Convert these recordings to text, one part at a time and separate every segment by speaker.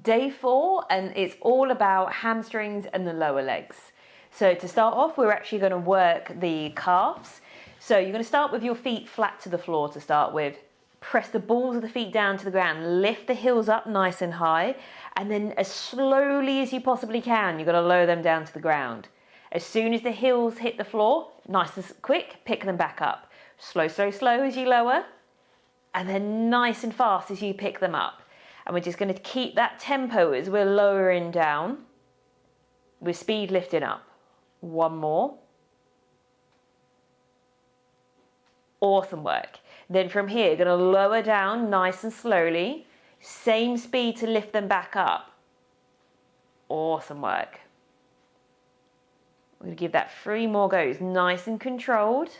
Speaker 1: day 4, and it's all about hamstrings and the lower legs. So to start off, we're actually going to work the calves. So you're going to start with your feet flat to the floor to start with. Press the balls of the feet down to the ground, lift the heels up nice and high, and then as slowly as you possibly can, you're going to lower them down to the ground. As soon as the heels hit the floor, nice and quick, pick them back up. Slow, slow, slow as you lower, and then nice and fast as you pick them up. And we're just going to keep that tempo as we're lowering down, with speed lifting up. One more. Awesome work. Then from here, you're going to lower down nice and slowly. Same speed to lift them back up. Awesome work. We're going to give that 3 more goes, nice and controlled.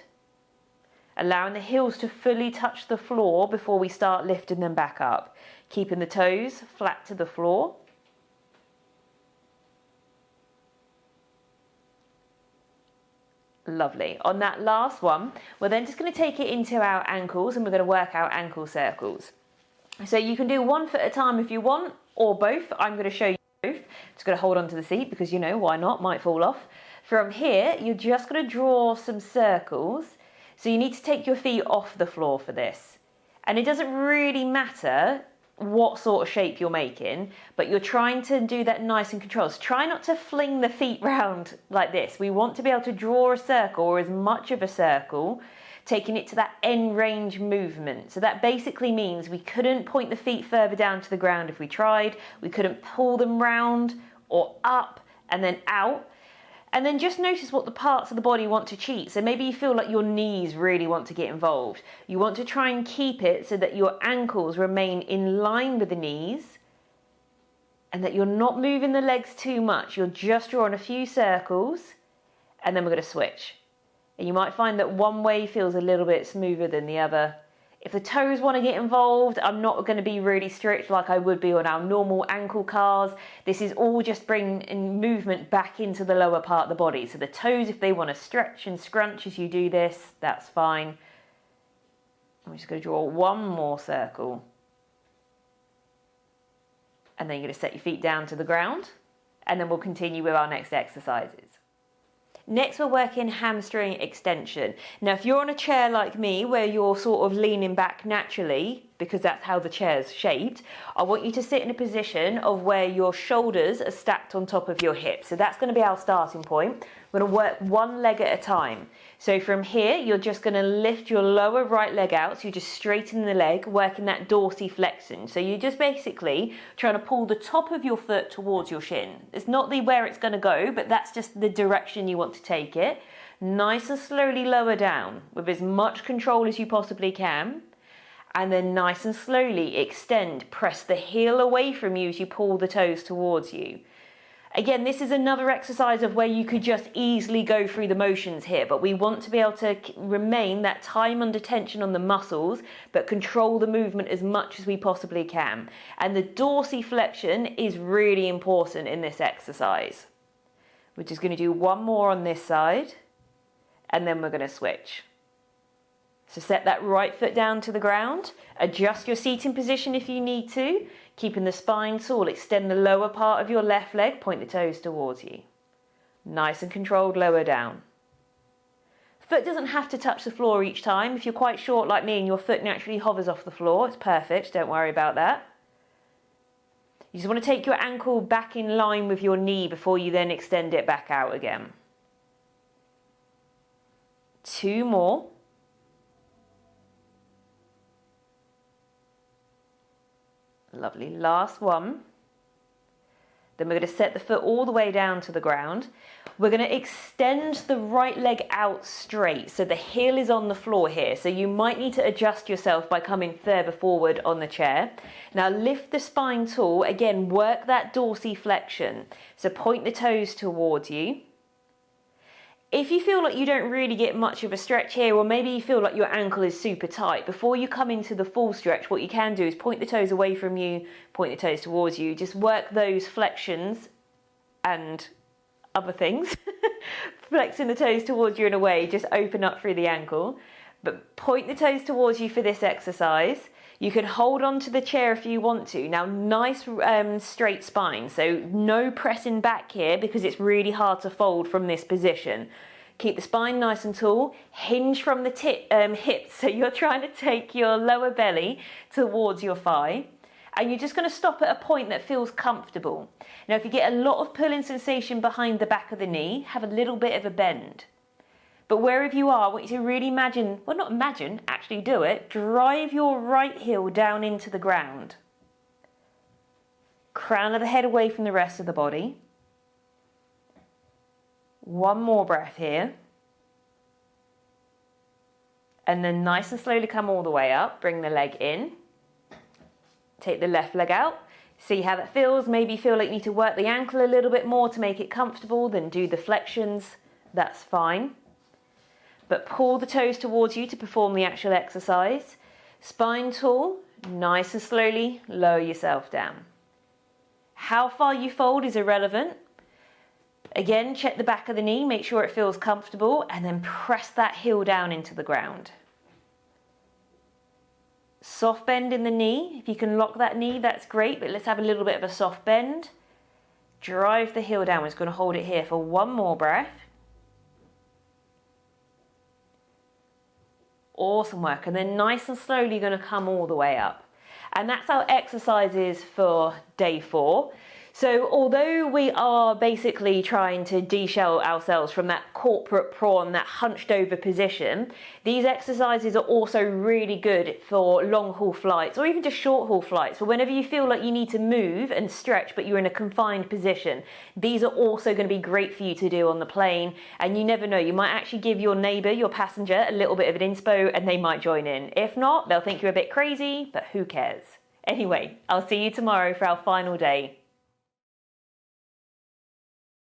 Speaker 1: Allowing the heels to fully touch the floor before we start lifting them back up. Keeping the toes flat to the floor. Lovely. On that last one, we're then just going to take it into our ankles and we're going to work our ankle circles. So you can do 1 foot at a time if you want, or both. I'm going to show you both. Just going to hold on to the seat because, you know, why not? Might fall off. From here, you're just going to draw some circles. So you need to take your feet off the floor for this. And it doesn't really matter what sort of shape you're making, but you're trying to do that nice and controlled. So try not to fling the feet round like this. We want to be able to draw a circle, or as much of a circle, taking it to that end range movement. So that basically means we couldn't point the feet further down to the ground if we tried. We couldn't pull them round or up and then out. And then just notice what the parts of the body want to cheat. So maybe you feel like your knees really want to get involved. You want to try and keep it so that your ankles remain in line with the knees and that you're not moving the legs too much. You're just drawing a few circles and then we're going to switch. And you might find that one way feels a little bit smoother than the other. If the toes want to get involved, I'm not going to be really strict like I would be on our normal ankle cars. This is all just bringing movement back into the lower part of the body. So the toes, if they want to stretch and scrunch as you do this, that's fine. I'm just going to draw 1 more circle. And then you're going to set your feet down to the ground. And then we'll continue with our next exercises. Next, we're working hamstring extension. Now, if you're on a chair like me, where you're sort of leaning back naturally, because that's how the chair's shaped, I want you to sit in a position of where your shoulders are stacked on top of your hips. So that's going to be our starting point. We're going to work 1 leg at a time. So from here, you're just going to lift your lower right leg out. So you're just straightening the leg, working that dorsiflexion. So you're just basically trying to pull the top of your foot towards your shin. It's not where it's going to go, but that's just the direction you want to take it. Nice and slowly lower down with as much control as you possibly can. And then nice and slowly extend. Press the heel away from you as you pull the toes towards you. Again, this is another exercise of where you could just easily go through the motions here, but we want to be able to remain that time under tension on the muscles, but control the movement as much as we possibly can. And the dorsiflexion is really important in this exercise. We're just going to do 1 more on this side, and then we're going to switch. So set that right foot down to the ground, adjust your seating position if you need to, keeping the spine tall, extend the lower part of your left leg, point the toes towards you. Nice and controlled, lower down. Foot doesn't have to touch the floor each time. If you're quite short like me and your foot naturally hovers off the floor, it's perfect, don't worry about that. You just want to take your ankle back in line with your knee before you then extend it back out again. 2 more. Lovely, last one. Then we're going to set the foot all the way down to the ground. We're going to extend the right leg out straight, so the heel is on the floor here. So you might need to adjust yourself by coming further forward on the chair. Now lift the spine tall, again work that dorsiflexion. So point the toes towards you. If you feel like you don't really get much of a stretch here, or maybe you feel like your ankle is super tight, before you come into the full stretch, what you can do is point the toes away from you, point the toes towards you. Just work those flexions and other things. Flexing the toes towards you in a way, just open up through the ankle. But point the toes towards you for this exercise. You can hold on to the chair if you want to. Now, nice straight spine, so no pressing back here because it's really hard to fold from this position. Keep the spine nice and tall, hinge from the hips, so you're trying to take your lower belly towards your thigh. And you're just going to stop at a point that feels comfortable. Now, if you get a lot of pulling sensation behind the back of the knee, have a little bit of a bend. But wherever you are, I want you to really imagine, well, not imagine, actually do it. Drive your right heel down into the ground. Crown of the head away from the rest of the body. One more breath here. And then nice and slowly come all the way up. Bring the leg in. Take the left leg out. See how that feels. Maybe feel like you need to work the ankle a little bit more to make it comfortable. Then do the flexions. That's fine. But pull the toes towards you to perform the actual exercise. Spine tall. Nice and slowly lower yourself down. How far you fold is irrelevant. Again, check the back of the knee, make sure it feels comfortable, and then press that heel down into the ground. Soft bend in the knee. If you can lock that knee, that's great, but let's have a little bit of a soft bend. Drive the heel down. We're just going to hold it here for one more breath. Awesome work. And then nice and slowly you're going to come all the way up. And that's our exercises for day 4. So although we are basically trying to de-shell ourselves from that corporate prawn, that hunched over position, these exercises are also really good for long haul flights or even just short haul flights. For whenever you feel like you need to move and stretch but you're in a confined position, these are also going to be great for you to do on the plane. And you never know, you might actually give your neighbour, your passenger, a little bit of an inspo and they might join in. If not, they'll think you're a bit crazy, but who cares? Anyway, I'll see you tomorrow for our final day.